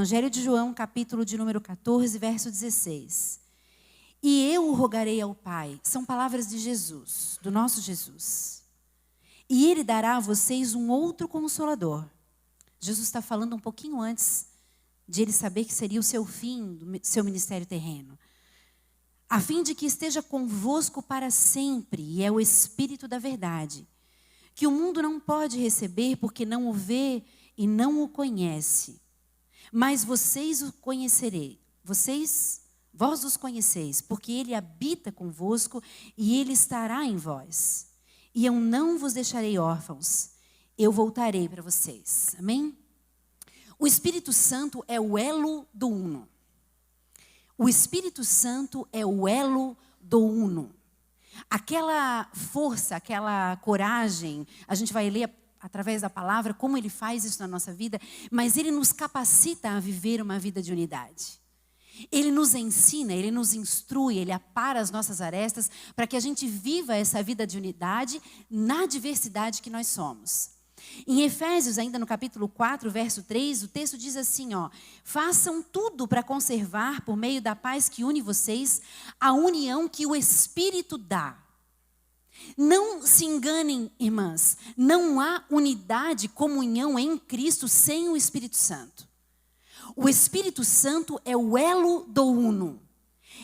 Evangelho de João, capítulo de número 14, verso 16. E eu rogarei ao Pai. São palavras de Jesus, do nosso Jesus. E Ele dará a vocês um outro Consolador. Jesus está falando um pouquinho antes de Ele saber que seria o seu fim, do seu ministério terreno. A fim de que esteja convosco para sempre, e é o Espírito da verdade, que o mundo não pode receber porque não o vê e não o conhece. Mas vocês o conhecerei. Vós os conheceis, porque Ele habita convosco e Ele estará em vós. E eu não vos deixarei órfãos, eu voltarei para vocês. Amém? O Espírito Santo é o elo do uno. O Espírito Santo é o elo do uno. Aquela força, aquela coragem, a gente vai ler através da palavra como Ele faz isso na nossa vida, mas Ele nos capacita a viver uma vida de unidade. Ele nos ensina, Ele nos instrui, Ele apara as nossas arestas para que a gente viva essa vida de unidade na diversidade que nós somos. Em Efésios, ainda no capítulo 4, verso 3, o texto diz assim, façam tudo para conservar, por meio da paz que une vocês, a união que o Espírito dá. Não se enganem, irmãs, não há unidade, comunhão em Cristo sem o Espírito Santo. O Espírito Santo é o elo do uno.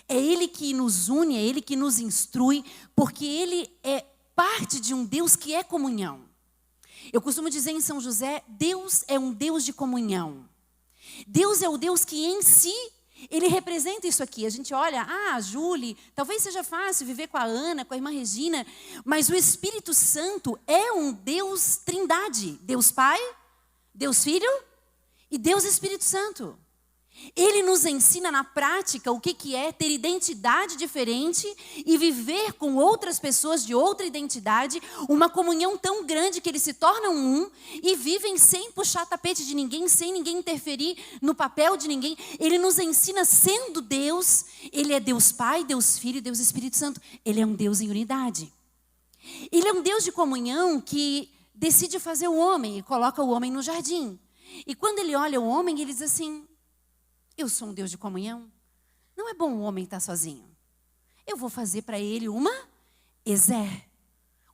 É Ele que nos une, é Ele que nos instrui, porque Ele é parte de um Deus que é comunhão. Eu costumo dizer em São José, Deus é um Deus de comunhão. Deus é o Deus que em si, Ele representa isso aqui. A gente olha, Júlia, talvez seja fácil viver com a Ana, com a irmã Regina, mas o Espírito Santo é um Deus trindade. Deus Pai, Deus Filho e Deus Espírito Santo. Ele nos ensina na prática o que é ter identidade diferente e viver com outras pessoas de outra identidade, uma comunhão tão grande que eles se tornam um e vivem sem puxar tapete de ninguém, sem ninguém interferir no papel de ninguém. Ele nos ensina sendo Deus, Ele é Deus Pai, Deus Filho e Deus Espírito Santo. Ele é um Deus em unidade. Ele é um Deus de comunhão que decide fazer o homem e coloca o homem no jardim. E quando Ele olha o homem, Ele diz assim, eu sou um Deus de comunhão. Não é bom o homem estar sozinho. Eu vou fazer para ele uma Ezer,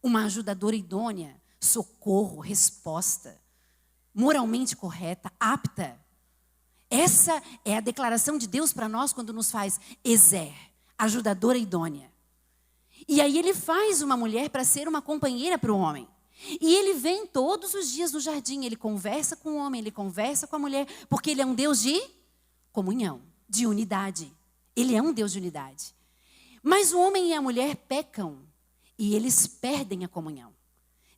uma ajudadora idônea, socorro, resposta, moralmente correta, apta. Essa é a declaração de Deus para nós quando nos faz Ezer, ajudadora idônea. E aí Ele faz uma mulher para ser uma companheira para o homem. E Ele vem todos os dias no jardim, Ele conversa com o homem, Ele conversa com a mulher, porque Ele é um Deus de comunhão, de unidade. Ele é um Deus de unidade. Mas o homem e a mulher pecam e eles perdem a comunhão.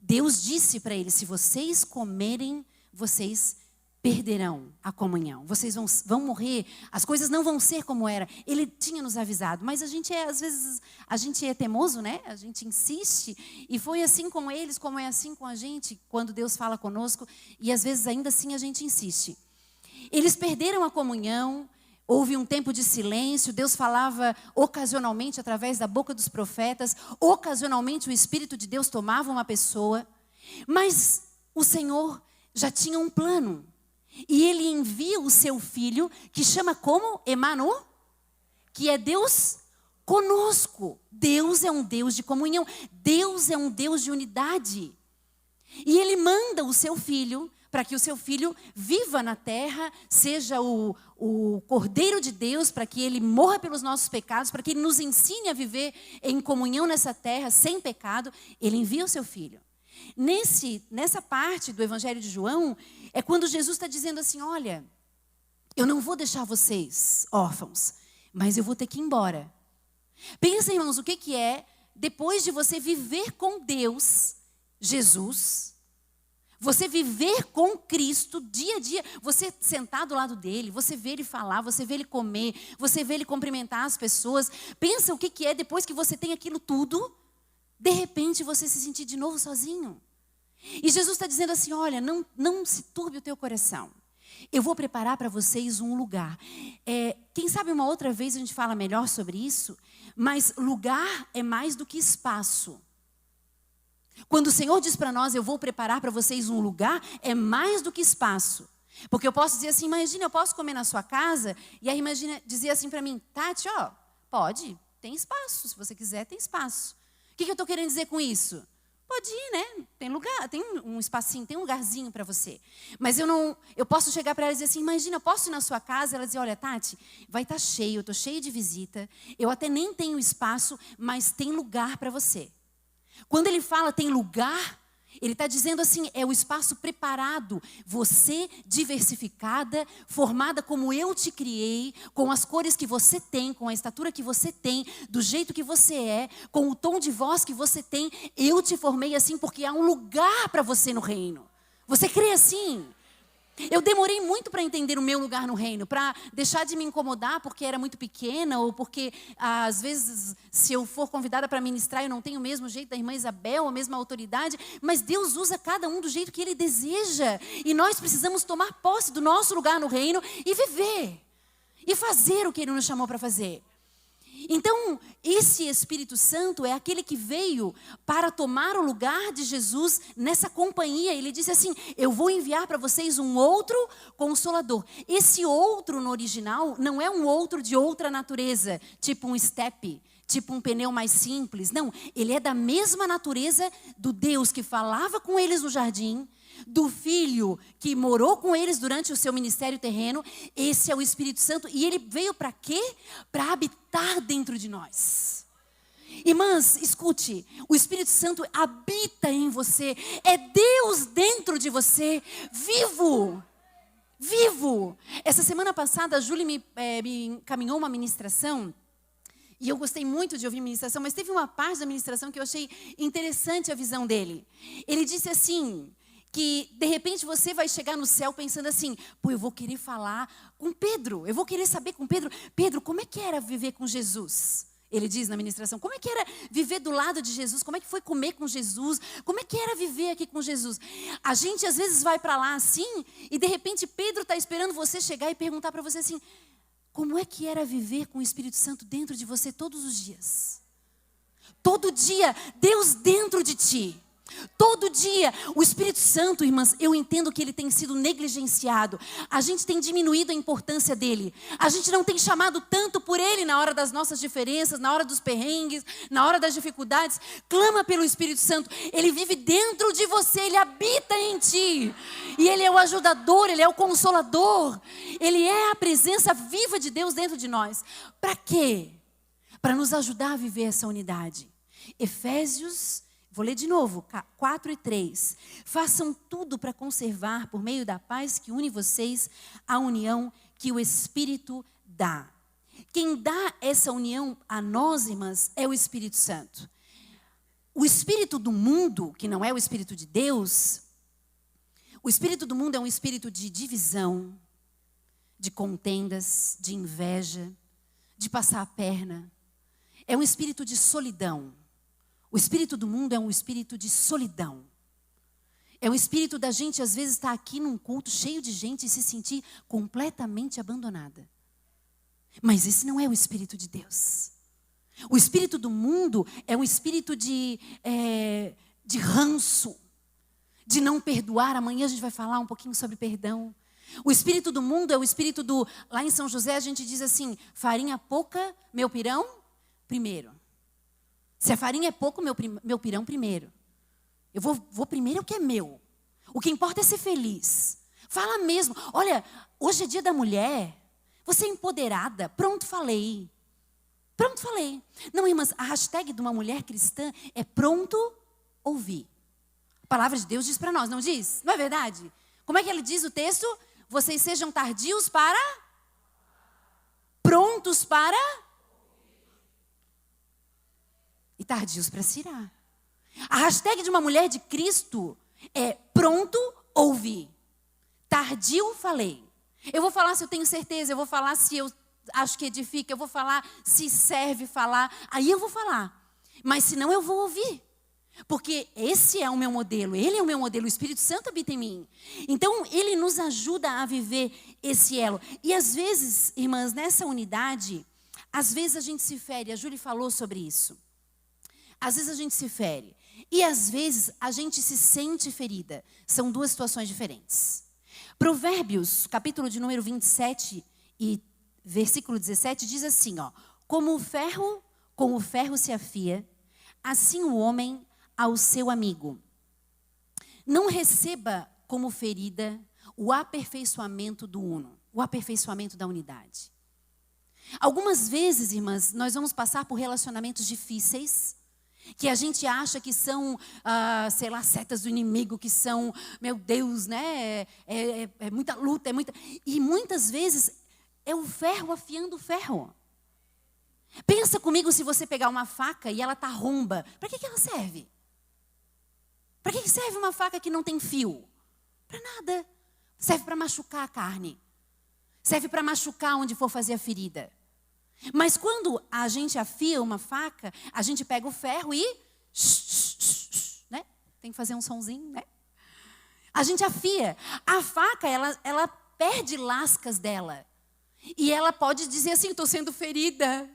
Deus disse para eles, se vocês comerem, vocês perderão a comunhão. Vocês vão morrer, as coisas não vão ser como era. Ele tinha nos avisado, mas às vezes, a gente é teimoso, né? A gente insiste. E foi assim com eles, como é assim com a gente, quando Deus fala conosco. E às vezes ainda assim a gente insiste. Eles perderam a comunhão, houve um tempo de silêncio, Deus falava ocasionalmente através da boca dos profetas, ocasionalmente o Espírito de Deus tomava uma pessoa, mas o Senhor já tinha um plano, e Ele envia o seu Filho, que chama como? Emmanuel, que é Deus conosco. Deus é um Deus de comunhão, Deus é um Deus de unidade, e Ele manda o seu Filho, para que o seu Filho viva na terra, seja o Cordeiro de Deus, para que Ele morra pelos nossos pecados, para que Ele nos ensine a viver em comunhão nessa terra, sem pecado. Ele envia o seu Filho. Nessa parte do Evangelho de João, é quando Jesus está dizendo assim, olha, eu não vou deixar vocês órfãos, mas eu vou ter que ir embora. Pensa, irmãos, o que é, depois de você viver com Deus, Jesus, você viver com Cristo dia a dia, você sentar do lado dele, você vê ele falar, você vê ele comer, você vê ele cumprimentar as pessoas. Pensa o que é depois que você tem aquilo tudo, de repente você se sentir de novo sozinho. E Jesus está dizendo assim, olha, não se turbe o teu coração. Eu vou preparar para vocês um lugar. Quem sabe uma outra vez a gente fala melhor sobre isso, mas lugar é mais do que espaço. Quando o Senhor diz para nós, eu vou preparar para vocês um lugar, é mais do que espaço. Porque eu posso dizer assim, imagina, eu posso comer na sua casa? E aí imagina, dizer assim para mim, Tati, ó, pode, tem espaço, se você quiser, tem espaço. O que eu estou querendo dizer com isso? Pode ir, né? Tem lugar, tem um espacinho, tem um lugarzinho para você. Mas eu posso chegar para ela e dizer assim, imagina, eu posso ir na sua casa? Ela dizer, olha, Tati, vai estar cheio, eu estou cheia de visita, eu até nem tenho espaço, mas tem lugar para você. Quando ele fala tem lugar, ele está dizendo assim, é o espaço preparado, você diversificada, formada como eu te criei, com as cores que você tem, com a estatura que você tem, do jeito que você é, com o tom de voz que você tem, eu te formei assim porque há um lugar para você no reino. Você crê assim? Eu demorei muito para entender o meu lugar no reino, para deixar de me incomodar porque era muito pequena ou porque, às vezes, se eu for convidada para ministrar, eu não tenho o mesmo jeito da irmã Isabel, a mesma autoridade, mas Deus usa cada um do jeito que Ele deseja. E nós precisamos tomar posse do nosso lugar no reino e viver, e fazer o que Ele nos chamou para fazer. Então, esse Espírito Santo é aquele que veio para tomar o lugar de Jesus nessa companhia. Ele disse assim, eu vou enviar para vocês um outro Consolador. Esse outro no original não é um outro de outra natureza, tipo um estepe, tipo um pneu mais simples. Não, ele é da mesma natureza do Deus que falava com eles no jardim, do Filho que morou com eles durante o seu ministério terreno. Esse é o Espírito Santo. E ele veio para quê? Para habitar dentro de nós. Irmãs, escute, o Espírito Santo habita em você. É Deus dentro de você, vivo. Vivo. Essa semana passada a Júlia me encaminhou uma ministração. E eu gostei muito de ouvir a ministração, mas teve uma parte da ministração que eu achei interessante a visão dele. Ele disse assim, que de repente você vai chegar no céu pensando assim, pô, eu vou querer falar com Pedro, eu vou querer saber com Pedro, Pedro, como é que era viver com Jesus? Ele diz na ministração, como é que era viver do lado de Jesus? Como é que foi comer com Jesus? Como é que era viver aqui com Jesus? A gente às vezes vai para lá assim, e de repente Pedro está esperando você chegar e perguntar para você assim, como é que era viver com o Espírito Santo dentro de você todos os dias? Todo dia, Deus dentro de ti. Todo dia, o Espírito Santo, irmãs, eu entendo que ele tem sido negligenciado. A gente tem diminuído a importância dele. A gente não tem chamado tanto por ele na hora das nossas diferenças, na hora dos perrengues, na hora das dificuldades. Clama pelo Espírito Santo. Ele vive dentro de você, ele habita em ti. E ele é o ajudador, ele é o consolador. Ele é a presença viva de Deus dentro de nós. Para quê? Para nos ajudar a viver essa unidade. Efésios, vou ler de novo, 4:3. Façam tudo para conservar, por meio da paz que une vocês, a união que o Espírito dá. Quem dá essa união a nós, irmãs, é o Espírito Santo. O espírito do mundo, que não é o Espírito de Deus, o espírito do mundo é um espírito de divisão, de contendas, de inveja, de passar a perna. É um espírito de solidão. O espírito do mundo é um espírito de solidão. É um espírito da gente, às vezes, estar aqui num culto cheio de gente e se sentir completamente abandonada. Mas esse não é o espírito de Deus. O espírito do mundo é um espírito de ranço, de não perdoar. Amanhã a gente vai falar um pouquinho sobre perdão. O espírito do mundo é o espírito do... Lá em São José a gente diz assim, farinha pouca, meu pirão primeiro. Se a farinha é pouco, meu pirão primeiro. Eu vou primeiro o que é meu. O que importa é ser feliz. Fala mesmo. Olha, hoje é dia da mulher. Você é empoderada. Pronto, falei. Pronto, falei. Não, irmãs, a hashtag de uma mulher cristã é pronto ouvir. A palavra de Deus diz para nós, não diz? Não é verdade? Como é que ele diz o texto? Vocês sejam tardios para... Prontos para... E tardios para se irar. A hashtag de uma mulher de Cristo é pronto ouvir. Tardio falei. Eu vou falar se eu tenho certeza, eu vou falar se eu acho que edifica, eu vou falar se serve falar. Aí eu vou falar. Mas senão eu vou ouvir. Porque esse é o meu modelo, ele é o meu modelo, o Espírito Santo habita em mim. Então, ele nos ajuda a viver esse elo. E às vezes, irmãs, nessa unidade, às vezes a gente se fere, a Júlia falou sobre isso. Às vezes a gente se fere. E às vezes a gente se sente ferida. São duas situações diferentes. Provérbios, capítulo de número 27 e versículo 17, diz assim, ó. Com o ferro se afia, assim o homem ao seu amigo. Não receba como ferida o aperfeiçoamento do uno, o aperfeiçoamento da unidade. Algumas vezes, irmãs, nós vamos passar por relacionamentos difíceis, que a gente acha que são, sei lá, setas do inimigo, que são, meu Deus, né? É muita luta, E muitas vezes é o ferro afiando o ferro. Pensa comigo se você pegar uma faca e ela tá romba. Para que ela serve? Para que serve uma faca que não tem fio? Para nada. Serve para machucar a carne. Serve para machucar onde for fazer a ferida. Mas quando a gente afia uma faca, a gente pega o ferro e... né? Tem que fazer um sonzinho, né? A gente afia. A faca, ela perde lascas dela. E ela pode dizer assim, estou sendo ferida.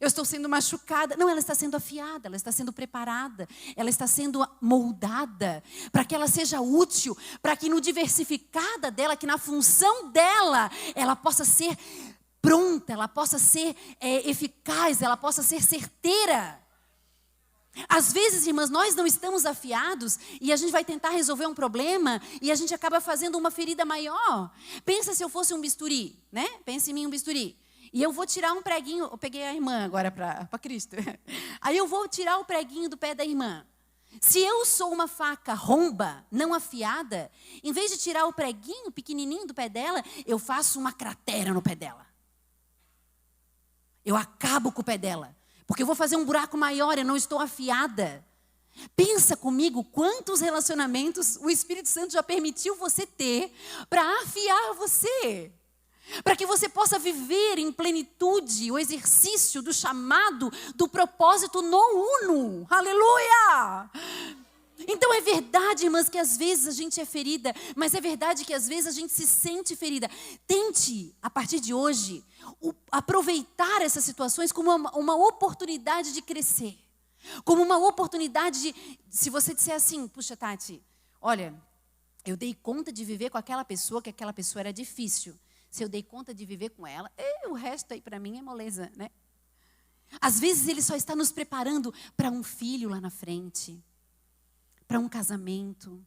Eu estou sendo machucada. Não, ela está sendo afiada, ela está sendo preparada. Ela está sendo moldada para que ela seja útil. Para que no diversificada dela, que na função dela, ela possa ser pronta, ela possa ser eficaz, ela possa ser certeira. Às vezes, irmãs, nós não estamos afiados e a gente vai tentar resolver um problema e a gente acaba fazendo uma ferida maior. Pensa se eu fosse um bisturi, né? Pensa em mim um bisturi. E eu vou tirar um preguinho, eu peguei a irmã agora para Cristo. Aí eu vou tirar o preguinho do pé da irmã. Se eu sou uma faca romba, não afiada, em vez de tirar o preguinho pequenininho do pé dela, eu faço uma cratera no pé dela. Eu acabo com o pé dela. Porque eu vou fazer um buraco maior, eu não estou afiada. Pensa comigo quantos relacionamentos o Espírito Santo já permitiu você ter para afiar você. Para que você possa viver em plenitude o exercício do chamado, do propósito no uno. Aleluia! Então é verdade, irmãs, que às vezes a gente é ferida, mas é verdade que às vezes a gente se sente ferida. Tente, a partir de hoje, aproveitar essas situações como uma oportunidade de crescer. Como uma oportunidade de, se você disser assim, puxa, Tati, olha, eu dei conta de viver com aquela pessoa, que aquela pessoa era difícil. Se eu dei conta de viver com ela, o resto aí para mim é moleza, né? Às vezes ele só está nos preparando para um filho lá na frente, para um casamento,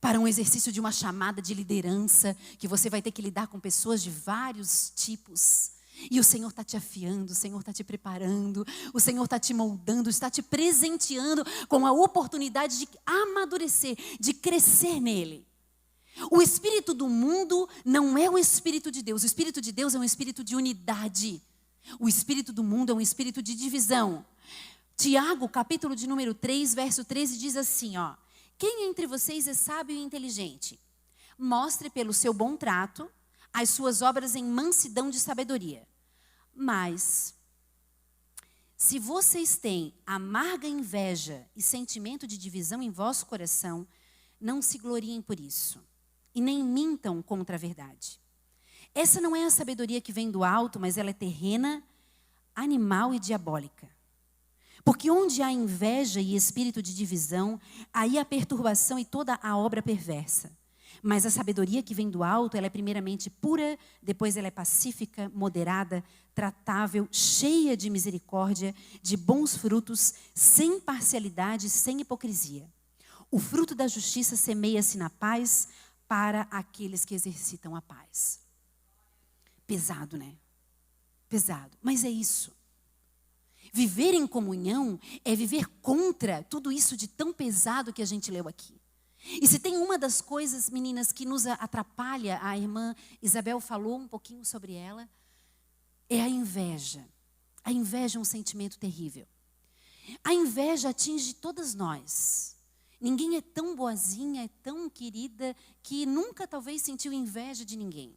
para um exercício de uma chamada de liderança, que você vai ter que lidar com pessoas de vários tipos. E o Senhor está te afiando, o Senhor está te preparando, o Senhor está te moldando, está te presenteando com a oportunidade de amadurecer, de crescer nele. O espírito do mundo não é o espírito de Deus. O espírito de Deus é um espírito de unidade. O espírito do mundo é um espírito de divisão. Tiago, capítulo de número 3, verso 13, diz assim, ó. Quem entre vocês é sábio e inteligente? Mostre pelo seu bom trato as suas obras em mansidão de sabedoria. Mas, se vocês têm amarga inveja e sentimento de divisão em vosso coração, não se gloriem por isso. E nem mintam contra a verdade. Essa não é a sabedoria que vem do alto, mas ela é terrena, animal e diabólica. Porque onde há inveja e espírito de divisão, aí há perturbação e toda a obra perversa. Mas a sabedoria que vem do alto, ela é primeiramente pura, depois ela é pacífica, moderada, tratável, cheia de misericórdia, de bons frutos, sem parcialidade, sem hipocrisia. O fruto da justiça semeia-se na paz, para aqueles que exercitam a paz. Pesado, né? Pesado. Mas é isso. Viver em comunhão é viver contra tudo isso de tão pesado que a gente leu aqui. E se tem uma das coisas, meninas, que nos atrapalha, a irmã Isabel falou um pouquinho sobre ela, é a inveja. A inveja é um sentimento terrível. A inveja atinge todas nós. Ninguém é tão boazinha, é tão querida, que nunca talvez sentiu inveja de ninguém.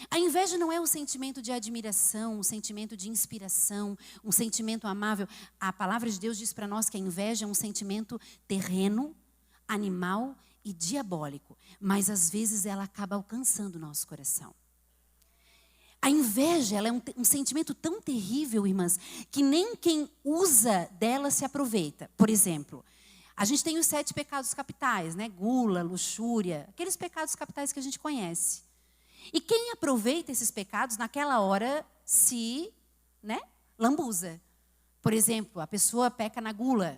A inveja não é um sentimento de admiração, um sentimento de inspiração, um sentimento amável. A palavra de Deus diz para nós que a inveja é um sentimento terreno, animal e diabólico. Mas às vezes ela acaba alcançando o nosso coração. A inveja, ela é um sentimento tão terrível, irmãs, que nem quem usa dela se aproveita. Por exemplo, A gente tem os 7 pecados capitais, né? Gula, luxúria, aqueles pecados capitais que a gente conhece. E quem aproveita esses pecados, naquela hora, se, né, lambuza. Por exemplo, a pessoa peca na gula,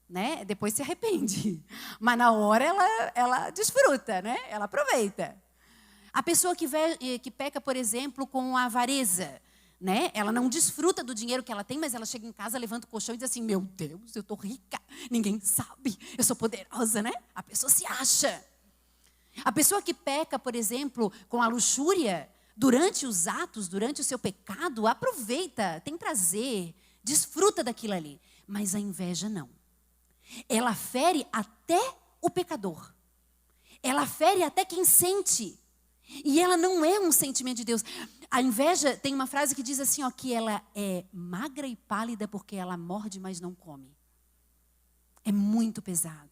né? Depois se arrepende. Mas na hora ela desfruta, né? Ela aproveita. A pessoa que peca, por exemplo, com a avareza, né? Ela não desfruta do dinheiro que ela tem, mas ela chega em casa, levanta o colchão e diz assim, meu Deus, eu estou rica, ninguém sabe, eu sou poderosa, né? A pessoa se acha. A pessoa que peca, por exemplo, com a luxúria, durante os atos, durante o seu pecado, aproveita, tem prazer, desfruta daquilo ali. Mas a inveja não. Ela fere até o pecador. Ela fere até quem sente. E ela não é um sentimento de Deus. A inveja, tem uma frase que diz assim, ó, que ela é magra e pálida porque ela morde, mas não come. É muito pesado.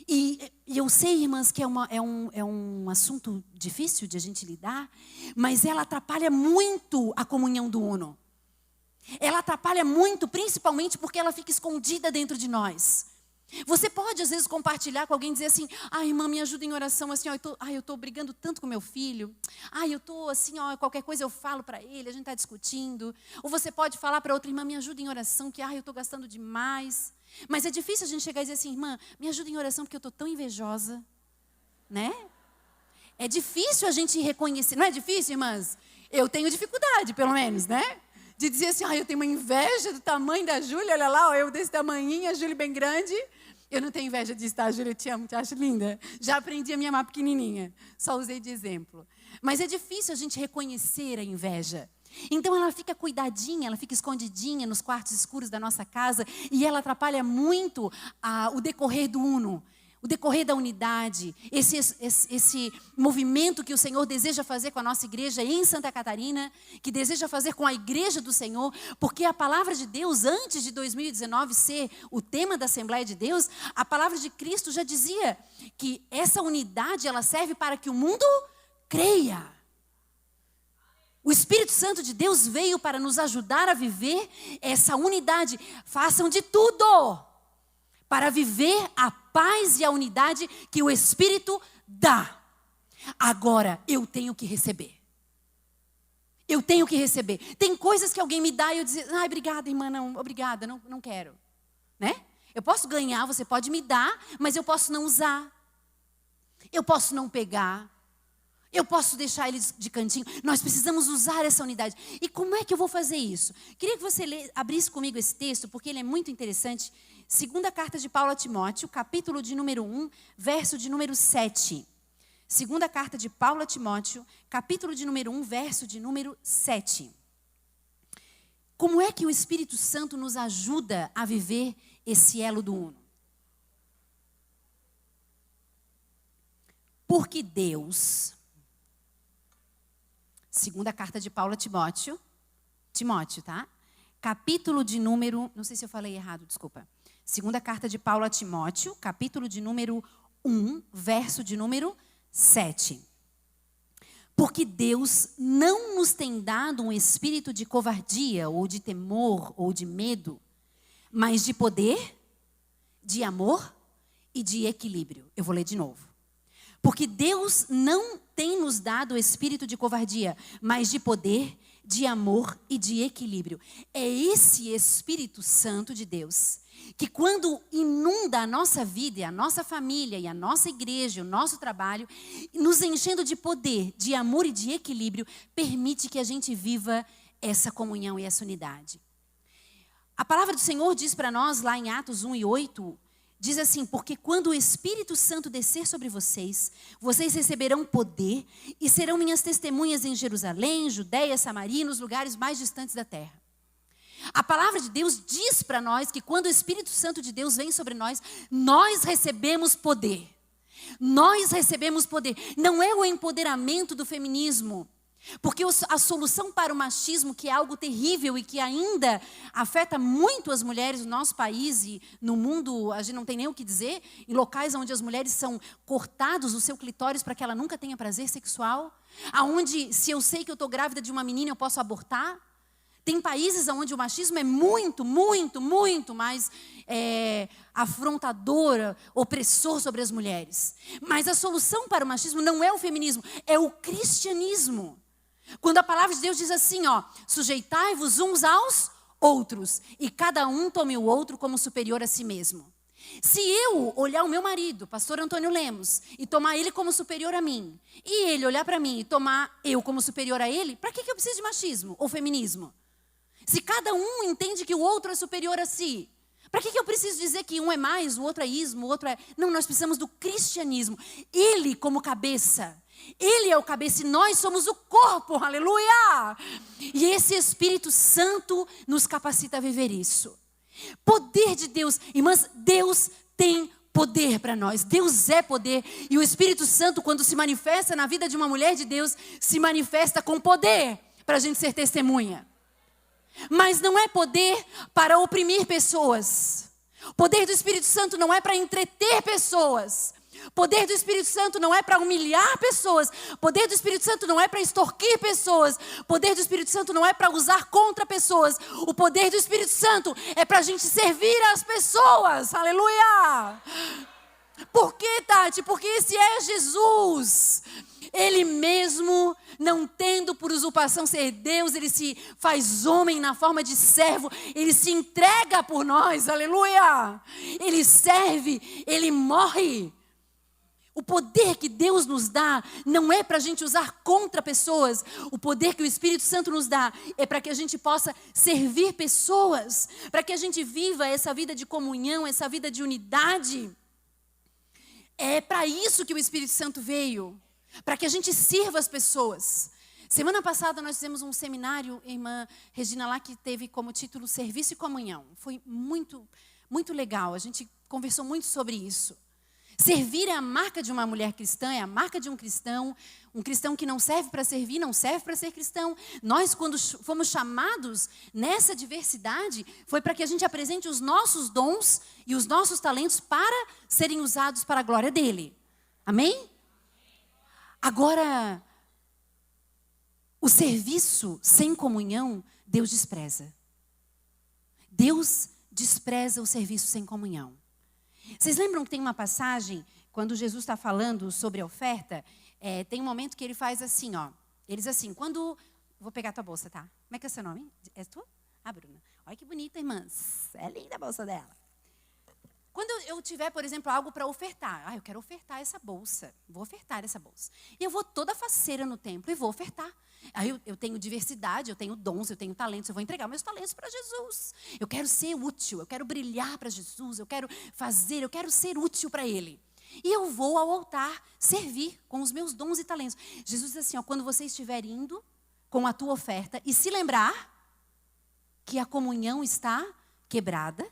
E eu sei, irmãs, que é um assunto difícil de a gente lidar, mas ela atrapalha muito a comunhão do uno. Ela atrapalha muito, principalmente porque ela fica escondida dentro de nós. Você pode, às vezes, compartilhar com alguém e dizer assim, irmã, me ajuda em oração, assim, eu estou brigando tanto com meu filho, eu estou assim, qualquer coisa eu falo para ele, a gente está discutindo. Ou você pode falar para outra irmã, me ajuda em oração, que eu estou gastando demais. Mas é difícil a gente chegar e dizer assim, irmã, me ajuda em oração porque eu estou tão invejosa, né? É difícil a gente reconhecer, não é difícil, irmãs? Eu tenho dificuldade, pelo menos, né? De dizer assim, eu tenho uma inveja do tamanho da Júlia, olha lá, eu desse tamanhinho, a Júlia bem grande. Eu não tenho inveja disso, tá, Júlia? Eu te amo, te acho linda. Já aprendi a me amar pequenininha, só usei de exemplo. Mas é difícil a gente reconhecer a inveja. Então ela fica cuidadinha, ela fica escondidinha nos quartos escuros da nossa casa e ela atrapalha muito o decorrer do uno. O decorrer da unidade, esse movimento que o Senhor deseja fazer com a nossa igreja em Santa Catarina, que deseja fazer com a igreja do Senhor, porque a palavra de Deus, antes de 2019 ser o tema da Assembleia de Deus, a palavra de Cristo já dizia que essa unidade ela serve para que o mundo creia. O Espírito Santo de Deus veio para nos ajudar a viver essa unidade. Façam de tudo para viver a paz e a unidade que o Espírito dá. Agora, eu tenho que receber. Eu tenho que receber. Tem coisas que alguém me dá e eu digo, obrigada, irmã, não, obrigada, não quero. Né? Eu posso ganhar, você pode me dar, mas eu posso não usar. Eu posso não pegar. Eu posso deixar eles de cantinho. Nós precisamos usar essa unidade. E como é que eu vou fazer isso? Queria que você abrisse comigo esse texto, porque ele é muito interessante. Segunda carta de Paulo a Timóteo, capítulo de número 1, verso de número 7. Segunda carta de Paulo a Timóteo, capítulo de número 1, verso de número 7. Como é que o Espírito Santo nos ajuda a viver esse elo do uno? Porque Deus... Segunda carta de Paulo a Timóteo, tá? Capítulo de número, não sei se eu falei errado, desculpa. Segunda carta de Paulo a Timóteo, capítulo de número 1, verso de número 7. Porque Deus não nos tem dado um espírito de covardia, ou de temor, ou de medo, mas de poder, de amor e de equilíbrio. Eu vou ler de novo. Porque Deus não tem nos dado o espírito de covardia, mas de poder, de amor e de equilíbrio. É esse Espírito Santo de Deus que quando inunda a nossa vida, a nossa família e a nossa igreja, o nosso trabalho, nos enchendo de poder, de amor e de equilíbrio, permite que a gente viva essa comunhão e essa unidade. A palavra do Senhor diz para nós lá em Atos 1 e 8, diz assim, porque quando o Espírito Santo descer sobre vocês, vocês receberão poder e serão minhas testemunhas em Jerusalém, Judeia, Samaria e nos lugares mais distantes da terra. A palavra de Deus diz para nós que quando o Espírito Santo de Deus vem sobre nós, nós recebemos poder. Nós recebemos poder. Não é o empoderamento do feminismo. Porque a solução para o machismo, que é algo terrível e que ainda afeta muito as mulheres no nosso país e no mundo, a gente não tem nem o que dizer, em locais onde as mulheres são cortados o seu clitóris para que ela nunca tenha prazer sexual, aonde se eu sei que eu estou grávida de uma menina eu posso abortar. Tem países onde o machismo é muito, muito, muito mais afrontador, opressor sobre as mulheres. Mas a solução para o machismo não é o feminismo, é o cristianismo. Quando a palavra de Deus diz assim, sujeitai-vos uns aos outros, e cada um tome o outro como superior a si mesmo. Se eu olhar o meu marido, pastor Antônio Lemos, e tomar ele como superior a mim, e ele olhar para mim e tomar eu como superior a ele, para que eu preciso de machismo ou feminismo? Se cada um entende que o outro é superior a si, para que eu preciso dizer que um é mais, o outro é ismo, o outro é... Não, nós precisamos do cristianismo. Ele como cabeça. Ele é o cabeça e nós somos o corpo, aleluia! E esse Espírito Santo nos capacita a viver isso. Poder de Deus, irmãs, Deus tem poder para nós. Deus é poder. E o Espírito Santo, quando se manifesta na vida de uma mulher de Deus, se manifesta com poder para a gente ser testemunha. Mas não é poder para oprimir pessoas. O poder do Espírito Santo não é para entreter pessoas. O poder do Espírito Santo não é para humilhar pessoas. O poder do Espírito Santo não é para extorquir pessoas. O poder do Espírito Santo não é para usar contra pessoas. O poder do Espírito Santo é para a gente servir as pessoas. Aleluia! Por quê, Tati? Porque esse é Jesus. Ele mesmo, não tendo por usurpação ser Deus, ele se faz homem na forma de servo, ele se entrega por nós, aleluia! Ele serve, ele morre. O poder que Deus nos dá não é para a gente usar contra pessoas. O poder que o Espírito Santo nos dá é para que a gente possa servir pessoas, para que a gente viva essa vida de comunhão, essa vida de unidade. É para isso que o Espírito Santo veio. Para que a gente sirva as pessoas. Semana passada nós fizemos um seminário, irmã Regina lá, que teve como título Serviço e Comunhão. Foi muito, muito legal. A gente conversou muito sobre isso. Servir é a marca de uma mulher cristã, é a marca de um cristão que não serve para servir, não serve para ser cristão. Nós, quando fomos chamados nessa diversidade, foi para que a gente apresente os nossos dons e os nossos talentos para serem usados para a glória dele. Amém? Agora, o serviço sem comunhão, Deus despreza. Deus despreza o serviço sem comunhão. Vocês lembram que tem uma passagem, quando Jesus está falando sobre a oferta, tem um momento que ele faz assim, Ele diz assim, Vou pegar tua bolsa, tá? Como é que é o seu nome? É tu? Ah, Bruna. Olha que bonita, irmãs. É linda a bolsa dela. Quando eu tiver, por exemplo, algo para ofertar. Eu quero ofertar essa bolsa. Vou ofertar essa bolsa. E eu vou toda faceira no templo e vou ofertar. Aí eu tenho diversidade, eu tenho dons, eu tenho talentos. Eu vou entregar meus talentos para Jesus. Eu quero ser útil, eu quero brilhar para Jesus. Eu quero ser útil para Ele. E eu vou ao altar servir com os meus dons e talentos. Jesus diz assim, quando você estiver indo com a tua oferta e se lembrar que a comunhão está quebrada,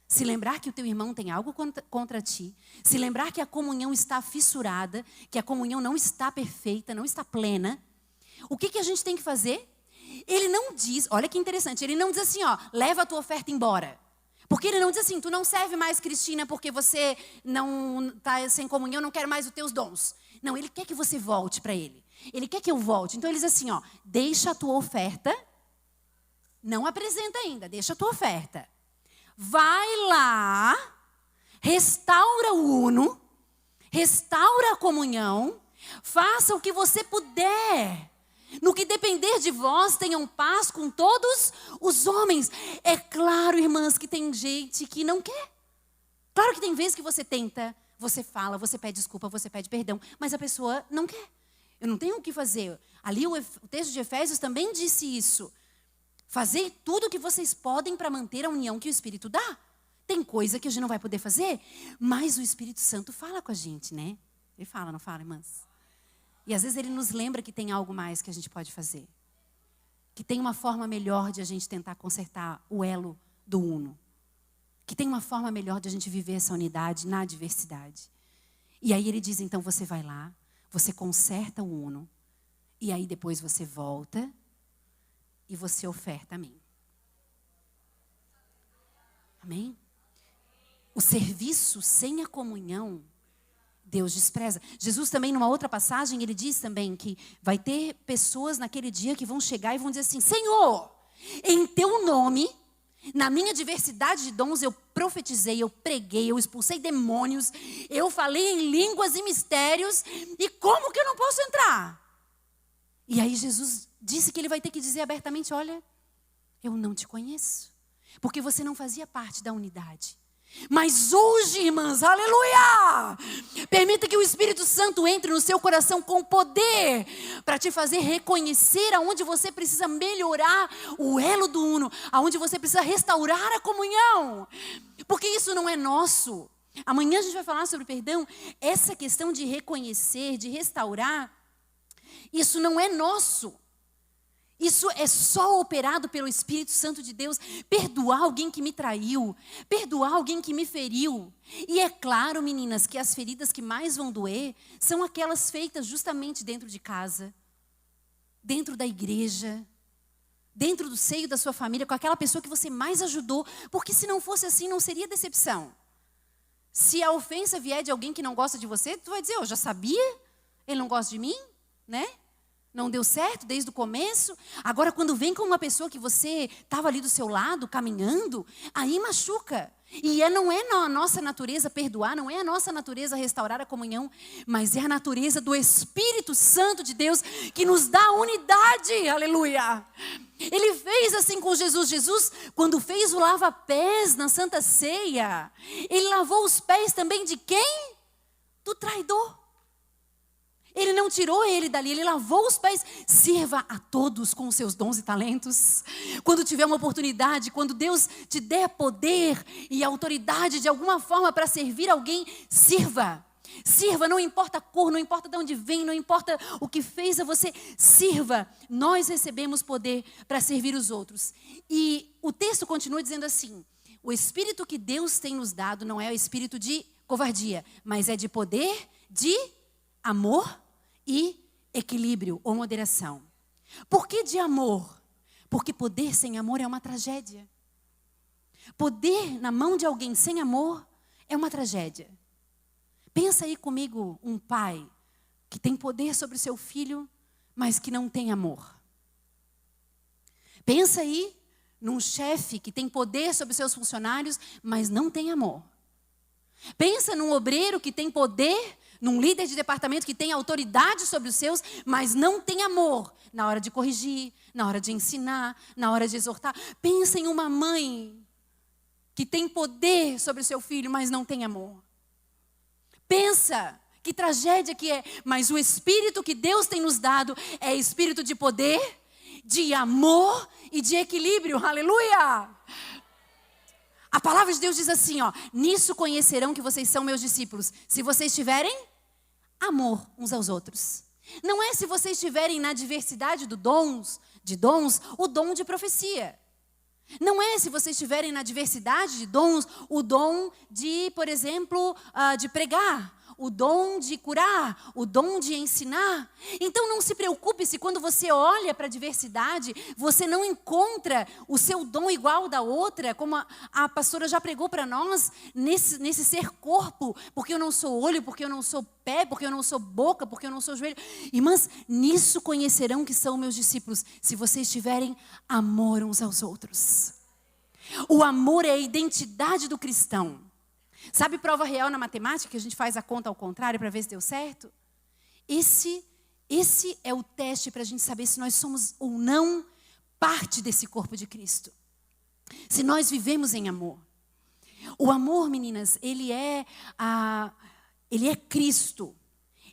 se lembrar que o teu irmão tem algo contra ti, se lembrar que a comunhão está fissurada, que a comunhão não está perfeita, não está plena, o que a gente tem que fazer? Ele não diz, olha que interessante, ele não diz assim, leva a tua oferta embora. Porque ele não diz assim, tu não serve mais, Cristina, porque você não está sem comunhão, não quer mais os teus dons. Não, ele quer que você volte para ele. Ele quer que eu volte. Então ele diz assim, deixa a tua oferta, não apresenta ainda, deixa a tua oferta. Vai lá, restaura o uno, restaura a comunhão, faça o que você puder. No que depender de vós, tenham paz com todos os homens. É claro, irmãs, que tem gente que não quer. Claro que tem vezes que você tenta, você fala, você pede desculpa, você pede perdão, mas a pessoa não quer. Eu não tenho o que fazer. Ali o texto de Efésios também disse isso. Fazer tudo o que vocês podem para manter a união que o Espírito dá. Tem coisa que a gente não vai poder fazer, mas o Espírito Santo fala com a gente, né? Ele fala, não fala, irmãs? E às vezes ele nos lembra que tem algo mais que a gente pode fazer. Que tem uma forma melhor de a gente tentar consertar o elo do uno. Que tem uma forma melhor de a gente viver essa unidade na diversidade. E aí ele diz, então você vai lá, você conserta o uno, e aí depois você volta e você oferta a mim. Amém? O serviço sem a comunhão, Deus despreza. Jesus também, numa outra passagem, ele diz também que vai ter pessoas naquele dia que vão chegar e vão dizer assim, Senhor, Em teu nome, na minha diversidade de dons, eu profetizei, eu preguei, eu expulsei demônios, eu falei em línguas e mistérios, e como que eu não posso entrar? E aí Jesus disse que ele vai ter que dizer abertamente, olha, eu não te conheço, porque você não fazia parte da unidade. Mas hoje, irmãs, aleluia! Permita que o Espírito Santo entre no seu coração com poder para te fazer reconhecer aonde você precisa melhorar o elo do uno, aonde você precisa restaurar a comunhão. Porque isso não é nosso. Amanhã a gente vai falar sobre perdão. Essa questão de reconhecer, de restaurar, isso não é nosso. Isso é só operado pelo Espírito Santo de Deus. Perdoar alguém que me traiu, perdoar alguém que me feriu. E é claro, meninas, que as feridas que mais vão doer são aquelas feitas justamente dentro de casa, dentro da igreja, dentro do seio da sua família, com aquela pessoa que você mais ajudou. Porque se não fosse assim, não seria decepção. Se a ofensa vier de alguém que não gosta de você, tu vai dizer, eu já sabia, ele não gosta de mim, né? Não deu certo desde o começo. Agora, quando vem com uma pessoa que você estava ali do seu lado, caminhando, aí machuca. E não é a nossa natureza perdoar, não é a nossa natureza restaurar a comunhão, mas é a natureza do Espírito Santo de Deus que nos dá unidade, aleluia. Ele fez assim com Jesus. Jesus, quando fez o lava-pés na Santa Ceia, ele lavou os pés também de quem? Do traidor. Ele não tirou ele dali, ele lavou os pés. Sirva a todos com os seus dons e talentos. Quando tiver uma oportunidade, quando Deus te der poder e autoridade de alguma forma para servir alguém, sirva. Sirva, não importa a cor, não importa de onde vem, não importa o que fez a você, sirva. Nós recebemos poder para servir os outros. E o texto continua dizendo assim, o espírito que Deus tem nos dado não é o espírito de covardia, mas é de poder, de amor e equilíbrio ou moderação. Por que de amor? Porque poder sem amor é uma tragédia. Poder na mão de alguém sem amor é uma tragédia. Pensa aí comigo um pai que tem poder sobre seu filho, mas que não tem amor. Pensa aí num chefe que tem poder sobre seus funcionários, mas não tem amor. Pensa num obreiro que tem poder, num líder de departamento que tem autoridade sobre os seus, mas não tem amor na hora de corrigir, na hora de ensinar, na hora de exortar. Pensa em uma mãe que tem poder sobre o seu filho, mas não tem amor. Pensa, que tragédia que é, mas o espírito que Deus tem nos dado é espírito de poder, de amor e de equilíbrio, aleluia! A palavra de Deus diz assim, ó, nisso conhecerão que vocês são meus discípulos, se vocês tiverem amor uns aos outros. Não é se vocês tiverem na diversidade de dons, o dom de profecia. Não é se vocês tiverem na diversidade de dons, o dom de, por exemplo, de pregar, o dom de curar, o dom de ensinar. Então não se preocupe se quando você olha para a diversidade, você não encontra o seu dom igual ao da outra, como a pastora já pregou para nós, nesse ser corpo, porque eu não sou olho, porque eu não sou pé, porque eu não sou boca, porque eu não sou joelho. Irmãs, nisso conhecerão que são meus discípulos, se vocês tiverem amor uns aos outros. O amor é a identidade do cristão. Sabe prova real na matemática, que a gente faz a conta ao contrário para ver se deu certo? Esse é o teste para a gente saber se nós somos ou não parte desse corpo de Cristo. Se nós vivemos em amor. O amor, meninas, ele é Cristo.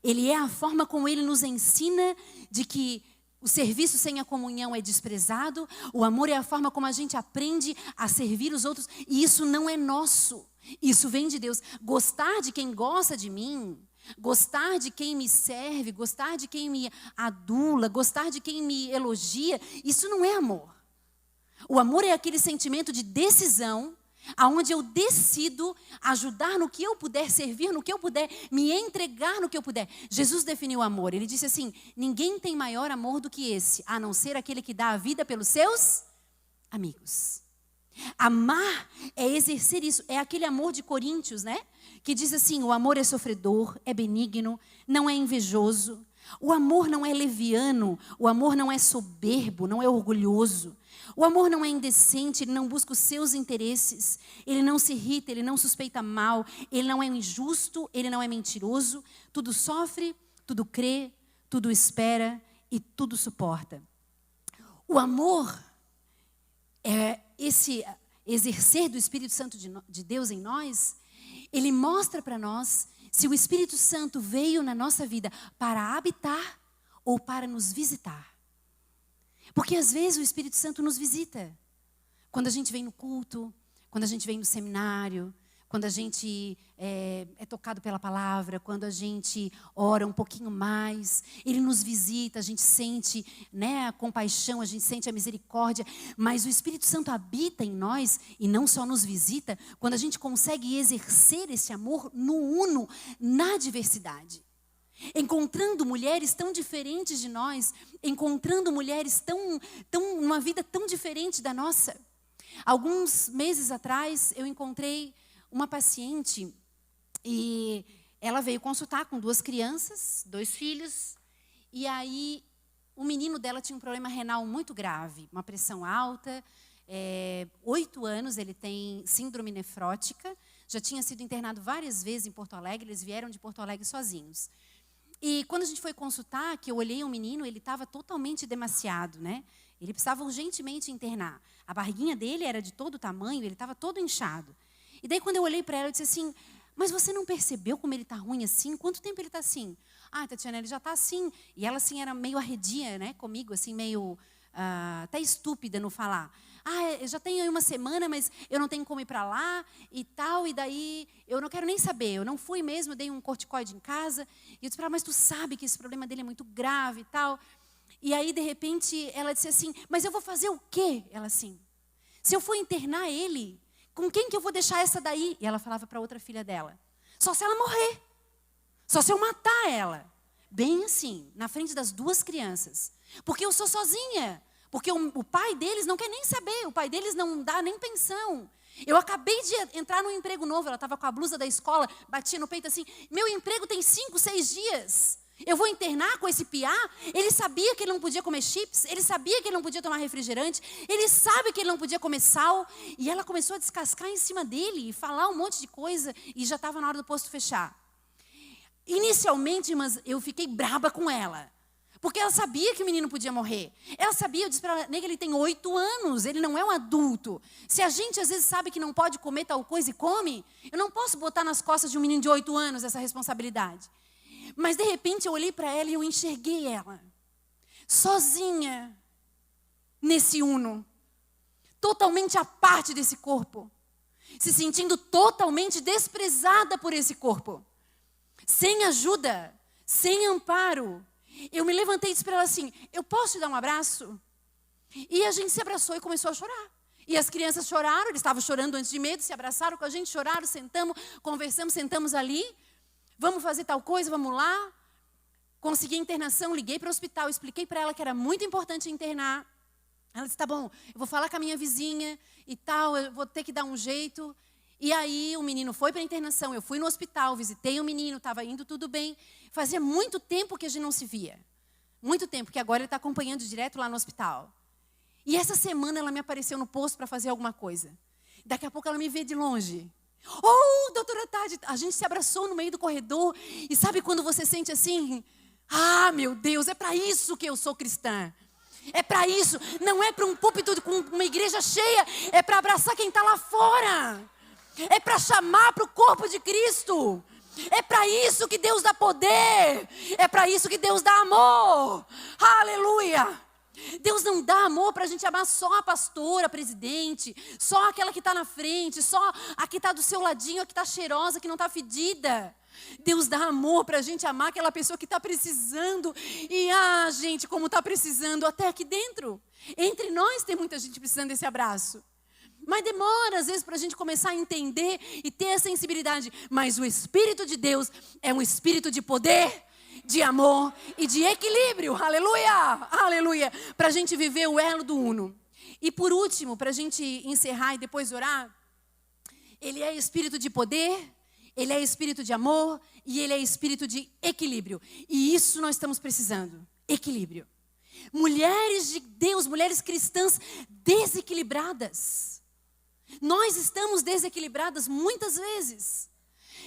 Ele é a forma como ele nos ensina de que o serviço sem a comunhão é desprezado. O amor é a forma como a gente aprende a servir os outros. E isso não é nosso. Isso vem de Deus. Gostar de quem gosta de mim, gostar de quem me serve, gostar de quem me adula, gostar de quem me elogia, isso não é amor. O amor é aquele sentimento de decisão, aonde eu decido ajudar no que eu puder, servir no que eu puder, me entregar no que eu puder. Jesus definiu o amor. Ele disse assim, ninguém tem maior amor do que esse, a não ser aquele que dá a vida pelos seus amigos. Amar é exercer isso, é aquele amor de Coríntios, né? Que diz assim, o amor é sofredor, é benigno, não é invejoso. O amor não é leviano, o amor não é soberbo, não é orgulhoso. O amor não é indecente, ele não busca os seus interesses, ele não se irrita, ele não suspeita mal, ele não é injusto, ele não é mentiroso, tudo sofre, tudo crê, tudo espera e tudo suporta. O amor é esse exercer do Espírito Santo de Deus em nós, ele mostra para nós se o Espírito Santo veio na nossa vida para habitar ou para nos visitar. Porque às vezes o Espírito Santo nos visita. Quando a gente vem no culto, quando a gente vem no seminário, quando a gente é tocado pela palavra, quando a gente ora um pouquinho mais, ele nos visita, a gente sente, né, a compaixão, a gente sente a misericórdia, mas o Espírito Santo habita em nós e não só nos visita, quando a gente consegue exercer esse amor no uno, na diversidade. Encontrando mulheres tão diferentes de nós, encontrando mulheres uma vida tão diferente da nossa. Alguns meses atrás, eu encontrei uma paciente e ela veio consultar com 2 crianças, 2 filhos, e aí o menino dela tinha um problema renal muito grave, uma pressão alta, 8 anos, ele tem síndrome nefrótica, já tinha sido internado várias vezes em Porto Alegre, eles vieram de Porto Alegre sozinhos. E quando a gente foi consultar, que eu olhei o menino, ele estava totalmente demasiado, né? Ele precisava urgentemente internar. A barriguinha dele era de todo tamanho, ele estava todo inchado. E daí quando eu olhei para ela, eu disse assim, mas você não percebeu como ele está ruim assim? Quanto tempo ele está assim? Ah, Tatiana, ele já está assim. E ela assim era meio arredia, né, comigo, assim meio até estúpida no falar. Eu já tenho aí 1 semana, mas eu não tenho como ir para lá e tal, e daí eu não quero nem saber, eu não fui mesmo, eu dei um corticoide em casa, e eu disse para ela, mas tu sabe que esse problema dele é muito grave e tal. E aí, de repente, ela disse assim, mas eu vou fazer o quê? Ela assim, se eu for internar ele, com quem que eu vou deixar essa daí? E ela falava para outra filha dela, só se ela morrer, só se eu matar ela. Bem assim, na frente das 2 crianças, porque eu sou sozinha. Porque o pai deles não quer nem saber, o pai deles não dá nem pensão. Eu acabei de entrar num emprego novo, ela estava com a blusa da escola, batia no peito assim, meu emprego tem 5, 6 dias. Eu vou internar com esse piá? Ele sabia que ele não podia comer chips, ele sabia que ele não podia tomar refrigerante, ele sabe que ele não podia comer sal. E ela começou a descascar em cima dele e falar um monte de coisa e já estava na hora do posto fechar. Inicialmente, mas eu fiquei braba com ela. Porque ela sabia que o menino podia morrer. Ela sabia, eu disse para ela, nega, ele tem 8 anos, ele não é um adulto. Se a gente às vezes sabe que não pode comer tal coisa e come, eu não posso botar nas costas de um menino de 8 anos essa responsabilidade. Mas de repente eu olhei para ela e eu enxerguei ela, sozinha, nesse uno, totalmente à parte desse corpo, se sentindo totalmente desprezada por esse corpo, sem ajuda, sem amparo. Eu me levantei e disse para ela assim, eu posso te dar um abraço? E a gente se abraçou e começou a chorar. E as crianças choraram, eles estavam chorando antes de medo, se abraçaram com a gente, choraram, sentamos, conversamos, sentamos ali. Vamos fazer tal coisa, vamos lá. Consegui a internação, liguei para o hospital, expliquei para ela que era muito importante internar. Ela disse, tá bom, eu vou falar com a minha vizinha e tal, eu vou ter que dar um jeito. E aí o menino foi para a internação, eu fui no hospital, visitei o menino, estava indo tudo bem. Fazia muito tempo que a gente não se via. Muito tempo, que agora ele está acompanhando direto lá no hospital. E essa semana ela me apareceu no posto para fazer alguma coisa. Daqui a pouco ela me vê de longe. Oh, doutora Tade, a gente se abraçou no meio do corredor. E sabe quando você sente assim? Ah, meu Deus, é para isso que eu sou cristã. É para isso, não é para um púlpito com uma igreja cheia, é para abraçar quem está lá fora. É para chamar para o corpo de Cristo. É para isso que Deus dá poder. É para isso que Deus dá amor. Aleluia. Deus não dá amor para a gente amar só a pastora, a presidente, só aquela que está na frente, só a que está do seu ladinho, a que está cheirosa, que não está fedida. Deus dá amor para a gente amar aquela pessoa que está precisando. E gente, como está precisando até aqui dentro. Entre nós tem muita gente precisando desse abraço. Mas demora, às vezes, para a gente começar a entender e ter a sensibilidade. Mas o Espírito de Deus é um Espírito de poder, de amor e de equilíbrio. Aleluia! Aleluia! Para a gente viver o elo do uno. E por último, para a gente encerrar e depois orar, Ele é Espírito de poder, Ele é Espírito de amor e Ele é Espírito de equilíbrio. E isso nós estamos precisando. Equilíbrio. Mulheres de Deus, mulheres cristãs desequilibradas. Nós estamos desequilibradas muitas vezes.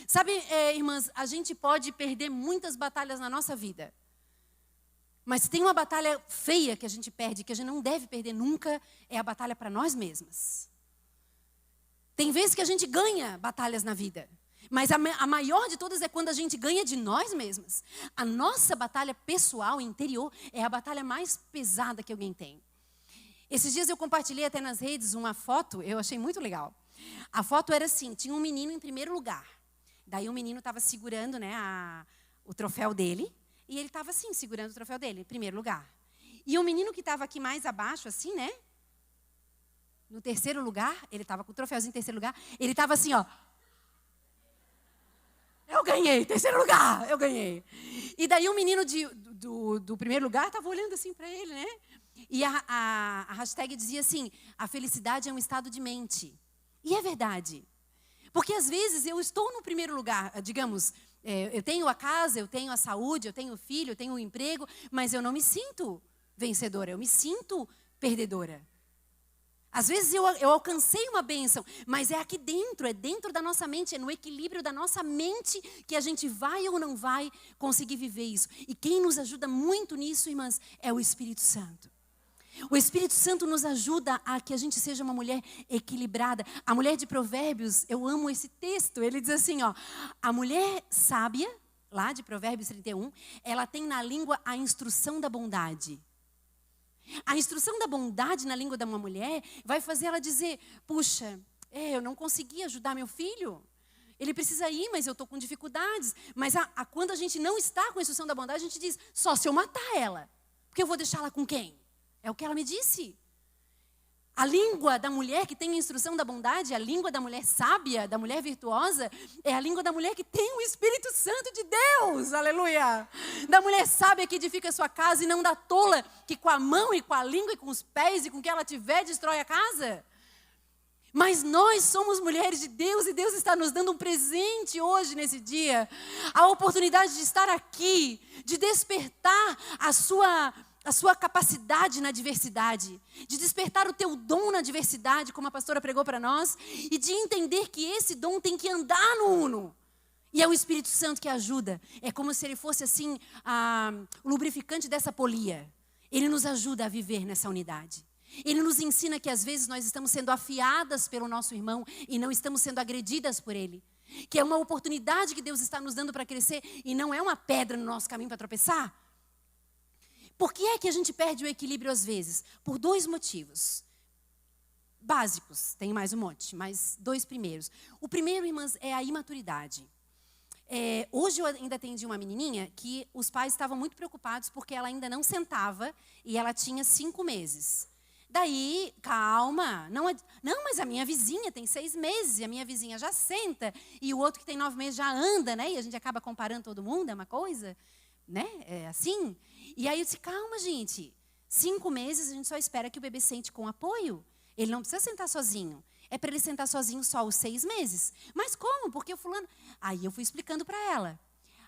Sabe, irmãs, a gente pode perder muitas batalhas na nossa vida. Mas tem uma batalha feia que a gente perde, que a gente não deve perder nunca, é a batalha para nós mesmas. Tem vezes que a gente ganha batalhas na vida. Mas a maior de todas é quando a gente ganha de nós mesmas. A nossa batalha pessoal, interior, é a batalha mais pesada que alguém tem. Esses dias eu compartilhei até nas redes uma foto, eu achei muito legal. A foto era assim, tinha um menino em primeiro lugar. Daí o menino estava segurando, né, o troféu dele. E ele estava assim, segurando o troféu dele, em primeiro lugar. E o menino que estava aqui mais abaixo, assim, né? No terceiro lugar, ele estava com o troféuzinho em terceiro lugar. Ele estava assim, ó. Eu ganhei, terceiro lugar, eu ganhei. E daí o menino do primeiro lugar estava olhando assim para ele, né? E a hashtag dizia assim, a felicidade é um estado de mente. E é verdade. Porque às vezes eu estou no primeiro lugar, digamos, eu tenho a casa, eu tenho a saúde, eu tenho o filho, eu tenho o emprego, mas eu não me sinto vencedora, eu me sinto perdedora. Às vezes eu alcancei uma bênção, mas é aqui dentro, é dentro da nossa mente, é no equilíbrio da nossa mente que a gente vai ou não vai conseguir viver isso. E quem nos ajuda muito nisso, irmãs, é o Espírito Santo. O Espírito Santo nos ajuda a que a gente seja uma mulher equilibrada. A mulher de Provérbios, eu amo esse texto, ele diz assim, ó, a mulher sábia, lá de Provérbios 31, ela tem na língua a instrução da bondade. A instrução da bondade na língua de uma mulher vai fazer ela dizer, puxa, eu não consegui ajudar meu filho. Ele precisa ir, mas eu estou com dificuldades. Mas quando a gente não está com a instrução da bondade, a gente diz, só se eu matar ela. Porque eu vou deixá-la com quem? É o que ela me disse. A língua da mulher que tem a instrução da bondade, a língua da mulher sábia, da mulher virtuosa, é a língua da mulher que tem o Espírito Santo de Deus, aleluia. Da mulher sábia que edifica a sua casa e não da tola que com a mão e com a língua e com os pés e com o que ela tiver destrói a casa. Mas nós somos mulheres de Deus e Deus está nos dando um presente hoje, nesse dia. A oportunidade de estar aqui, de despertar a sua capacidade na diversidade, de despertar o teu dom na diversidade, como a pastora pregou para nós, e de entender que esse dom tem que andar no uno. E é o Espírito Santo que ajuda. É como se ele fosse assim, o lubrificante dessa polia. Ele nos ajuda a viver nessa unidade. Ele nos ensina que às vezes nós estamos sendo afiadas pelo nosso irmão e não estamos sendo agredidas por ele. Que é uma oportunidade que Deus está nos dando para crescer e não é uma pedra no nosso caminho para tropeçar. Por que é que a gente perde o equilíbrio às vezes? Por 2 motivos básicos, tem mais um monte, mas 2 primeiros. O primeiro, irmãs, é a imaturidade. Hoje eu ainda atendi uma menininha que os pais estavam muito preocupados porque ela ainda não sentava e ela tinha 5 meses. Daí, calma, não, mas a minha vizinha tem 6 meses e a minha vizinha já senta e o outro que tem 9 meses já anda, né? E a gente acaba comparando todo mundo, é uma coisa, né? É assim. E aí eu disse, calma, gente, 5 meses a gente só espera que o bebê sente com apoio. Ele não precisa sentar sozinho. É para ele sentar sozinho só os 6 meses. Mas como? Porque o fulano... Aí eu fui explicando para ela.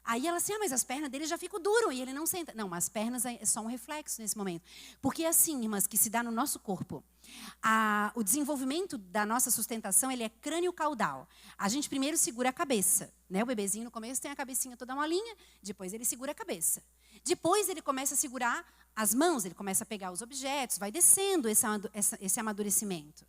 Aí ela assim, mas as pernas dele já ficam duras e ele não senta. Não, mas as pernas é só um reflexo nesse momento. Porque é assim, irmãs, que se dá no nosso corpo. O desenvolvimento da nossa sustentação, ele é crânio-caudal. A gente primeiro segura a cabeça. Né? O bebezinho no começo tem a cabecinha toda molinha, depois ele segura a cabeça. Depois ele começa a segurar as mãos, ele começa a pegar os objetos, vai descendo esse amadurecimento.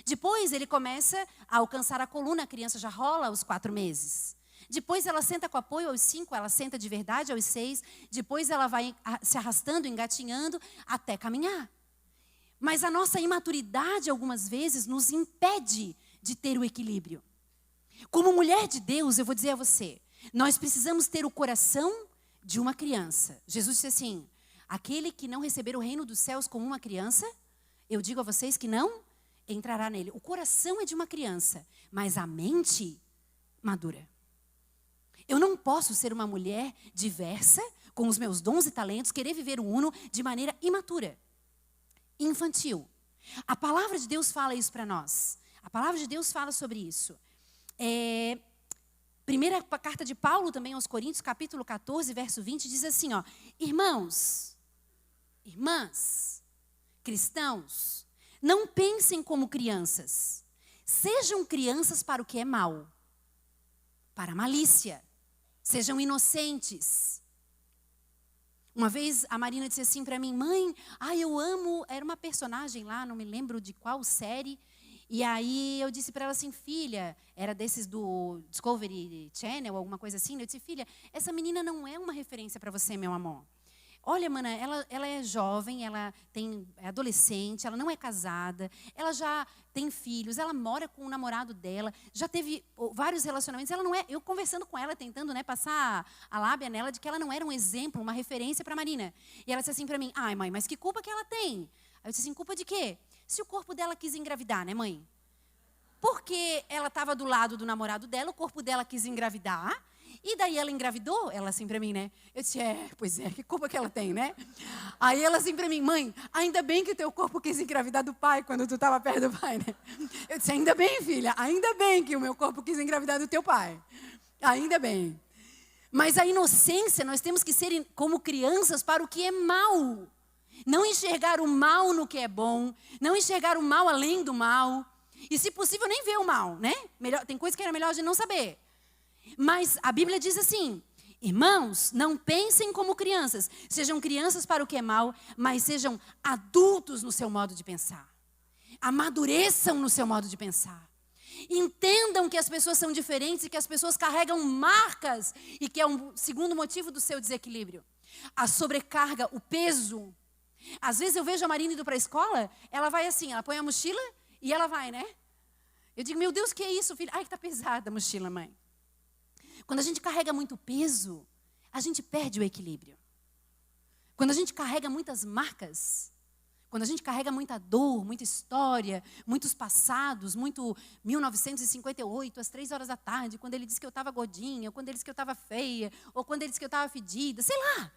Depois ele começa a alcançar a coluna, a criança já rola aos 4 meses. Depois ela senta com apoio aos 5, ela senta de verdade aos 6. Depois ela vai se arrastando, engatinhando, até caminhar. Mas a nossa imaturidade, algumas vezes, nos impede de ter o equilíbrio. Como mulher de Deus, eu vou dizer a você, nós precisamos ter o coração de uma criança. Jesus disse assim, aquele que não receber o reino dos céus como uma criança, eu digo a vocês que não entrará nele. O coração é de uma criança, mas a mente madura. Eu não posso ser uma mulher diversa, com os meus dons e talentos, querer viver o uno de maneira imatura, infantil. A palavra de Deus fala isso para nós. A palavra de Deus fala sobre isso. Primeira carta de Paulo também aos Coríntios, capítulo 14, verso 20, diz assim, ó, irmãos, Irmãs, cristãos, não pensem como crianças. Sejam crianças para o que é mal, para a malícia. Sejam inocentes. Uma vez a Marina disse assim para mim: mãe, eu amo, era uma personagem lá, não me lembro de qual série. E aí eu disse para ela assim: filha, era desses do Discovery Channel, alguma coisa assim. Eu disse: filha, essa menina não é uma referência para você, meu amor. Olha, mana, ela é jovem, é adolescente, ela não é casada, ela já tem filhos, ela mora com o namorado dela, já teve vários relacionamentos. Ela não é, eu conversando com ela, tentando, passar a lábia nela de que ela não era um exemplo, uma referência para a Marina. E ela disse assim para mim: ai, mãe, mas que culpa que ela tem? Aí eu disse assim: culpa de quê? Se o corpo dela quis engravidar, né, mãe? Porque ela estava do lado do namorado dela, o corpo dela quis engravidar. E daí ela engravidou, ela assim pra mim, né? Eu disse: pois é, que culpa que ela tem, né? Aí ela assim pra mim: mãe, ainda bem que o teu corpo quis engravidar do pai quando tu estava perto do pai, né? Eu disse: ainda bem, filha, ainda bem que o meu corpo quis engravidar do teu pai. Ainda bem. Mas a inocência, nós temos que ser como crianças para o que é mal. Não enxergar o mal no que é bom, não enxergar o mal além do mal. E se possível, nem ver o mal, né? Tem coisa que era melhor a gente não saber. Mas a Bíblia diz assim: irmãos, não pensem como crianças. Sejam crianças para o que é mal, mas sejam adultos no seu modo de pensar. Amadureçam no seu modo de pensar. Entendam que as pessoas são diferentes e que as pessoas carregam marcas. E que é um segundo motivo do seu desequilíbrio. A sobrecarga, o peso. Às vezes eu vejo a Marina indo para a escola, ela vai assim, ela põe a mochila e ela vai, né? Eu digo: meu Deus, que é isso, filho? Ai, que tá pesada a mochila, mãe. Quando a gente carrega muito peso, a gente perde o equilíbrio. Quando a gente carrega muitas marcas, quando a gente carrega muita dor, muita história, muitos passados, muito 1958, às 3 horas da tarde, quando ele disse que eu estava gordinha, ou quando ele disse que eu estava feia, ou quando ele disse que eu estava fedida, sei lá.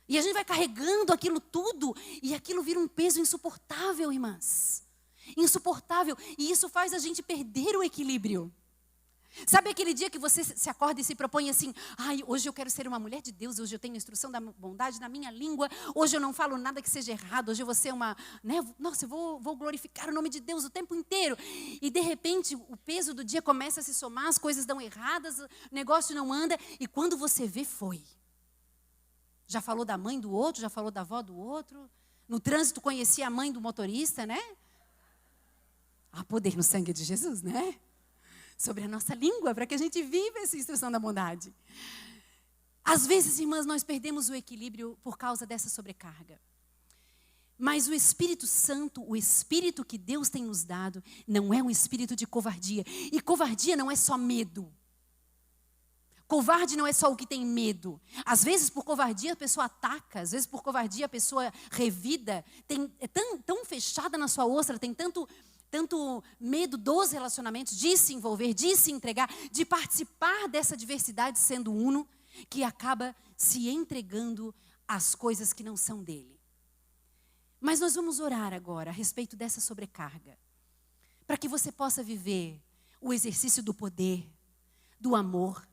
E a gente vai carregando aquilo tudo, e aquilo vira um peso insuportável, irmãs. Insuportável. E isso faz a gente perder o equilíbrio. Sabe aquele dia que você se acorda e se propõe assim: ai, hoje eu quero ser uma mulher de Deus, hoje eu tenho a instrução da bondade na minha língua, hoje eu não falo nada que seja errado, hoje eu vou ser uma, nossa, eu vou glorificar o nome de Deus o tempo inteiro. E de repente o peso do dia começa a se somar, as coisas dão erradas, o negócio não anda, e quando você vê, foi. Já falou da mãe do outro, já falou da avó do outro, no trânsito conhecia a mãe do motorista, né? Há poder no sangue de Jesus, né? Sobre a nossa língua, para que a gente viva essa instrução da bondade. Às vezes, irmãs, nós perdemos o equilíbrio por causa dessa sobrecarga. Mas o Espírito Santo, o Espírito que Deus tem nos dado, não é um espírito de covardia. E covardia não é só medo. Covarde não é só o que tem medo. Às vezes, por covardia, a pessoa ataca. Às vezes, por covardia, a pessoa revida. É tão fechada na sua ostra, tem tanto medo dos relacionamentos, de se envolver, de se entregar, de participar dessa diversidade sendo uno, que acaba se entregando às coisas que não são dele. Mas nós vamos orar agora a respeito dessa sobrecarga, para que você possa viver o exercício do poder, do amor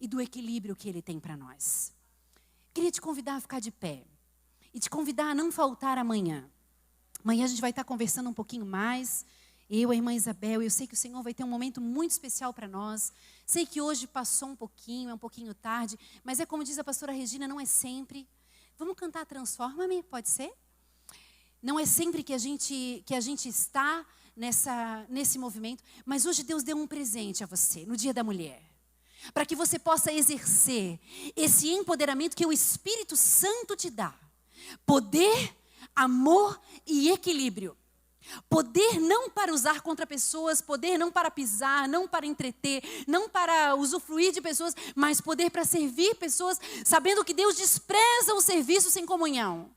e do equilíbrio que ele tem para nós. Queria te convidar a ficar de pé e te convidar a não faltar amanhã. Amanhã a gente vai estar conversando um pouquinho mais. Eu, a irmã Isabel, eu sei que o Senhor vai ter um momento muito especial para nós. Sei que hoje passou um pouquinho tarde, mas é como diz a pastora Regina, não é sempre. Vamos cantar Transforma-me, pode ser? Não é sempre que a gente está nesse movimento, mas hoje Deus deu um presente a você, no Dia da Mulher. Para que você possa exercer esse empoderamento que o Espírito Santo te dá. Poder, amor e equilíbrio. Poder não para usar contra pessoas, poder não para pisar, não para entreter, não para usufruir de pessoas, mas poder para servir pessoas, sabendo que Deus despreza o serviço sem comunhão.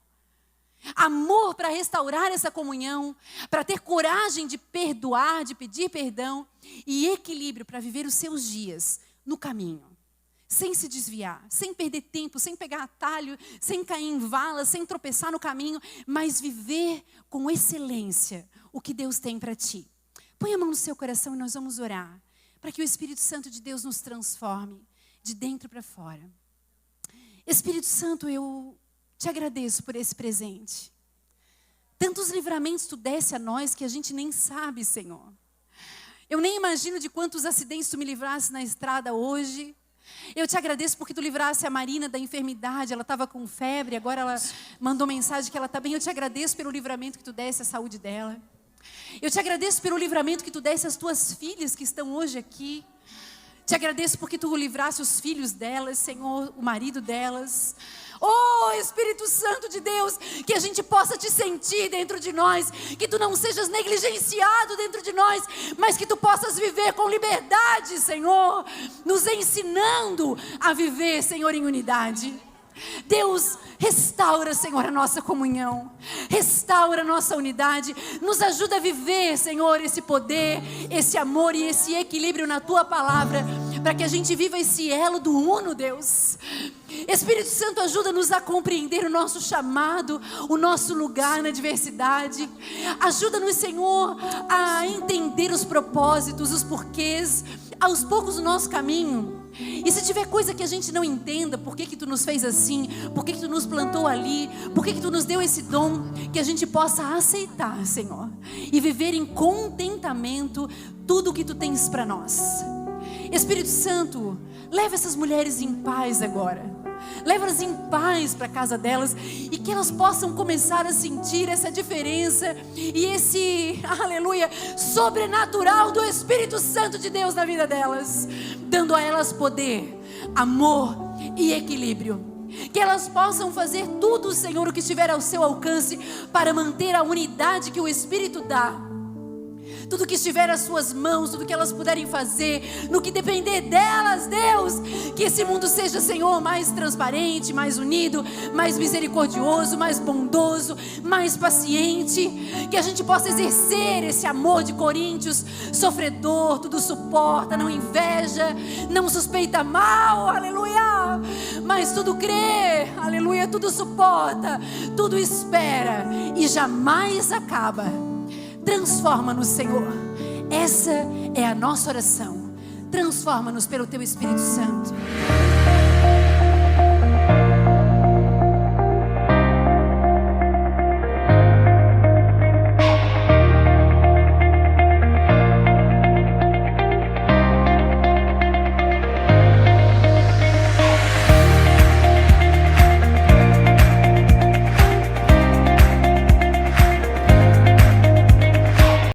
Amor para restaurar essa comunhão, para ter coragem de perdoar, de pedir perdão, e equilíbrio para viver os seus dias no caminho. Sem se desviar, sem perder tempo, sem pegar atalho, sem cair em vala, sem tropeçar no caminho, mas viver com excelência o que Deus tem para ti. Põe a mão no seu coração e nós vamos orar, para que o Espírito Santo de Deus nos transforme, de dentro para fora. Espírito Santo, eu Te agradeço por esse presente. Tantos livramentos tu desse a nós que a gente nem sabe, Senhor. Eu nem imagino de quantos acidentes tu me livrasse na estrada hoje. Eu te agradeço porque tu livrasse a Marina da enfermidade. Ela estava com febre, agora ela mandou mensagem que ela está bem. Eu te agradeço pelo livramento que tu desse à saúde dela. Eu te agradeço pelo livramento que tu desse às tuas filhas que estão hoje aqui. Te agradeço porque tu livrasse os filhos delas, Senhor, o marido delas. Oh, Espírito Santo de Deus, que a gente possa te sentir dentro de nós, que tu não sejas negligenciado dentro de nós, mas que tu possas viver com liberdade, Senhor, nos ensinando a viver, Senhor, em unidade. Deus, restaura, Senhor, a nossa comunhão, restaura a nossa unidade, nos ajuda a viver, Senhor, esse poder, esse amor e esse equilíbrio na Tua Palavra, para que a gente viva esse elo do uno, Deus. Espírito Santo, ajuda-nos a compreender o nosso chamado, o nosso lugar na diversidade. Ajuda-nos, Senhor, a entender os propósitos, os porquês, aos poucos o nosso caminho. E se tiver coisa que a gente não entenda, por que que tu nos fez assim, por que que tu nos plantou ali, por que que tu nos deu esse dom, que a gente possa aceitar, Senhor, e viver em contentamento tudo o que tu tens para nós. Espírito Santo, leva essas mulheres em paz agora. Leva-as em paz para a casa delas e que elas possam começar a sentir essa diferença e esse, aleluia, sobrenatural do Espírito Santo de Deus na vida delas, dando a elas poder, amor e equilíbrio. Que elas possam fazer tudo, Senhor, o que estiver ao seu alcance para manter a unidade que o Espírito dá. Tudo que estiver às suas mãos, tudo que elas puderem fazer, no que depender delas, Deus, que esse mundo seja, Senhor, mais transparente, mais unido, mais misericordioso, mais bondoso, mais paciente, que a gente possa exercer esse amor de Coríntios, sofredor, tudo suporta, não inveja, não suspeita mal, aleluia, mas tudo crê, aleluia, tudo suporta, tudo espera e jamais acaba. Transforma-nos, Senhor. Essa é a nossa oração. Transforma-nos pelo Teu Espírito Santo.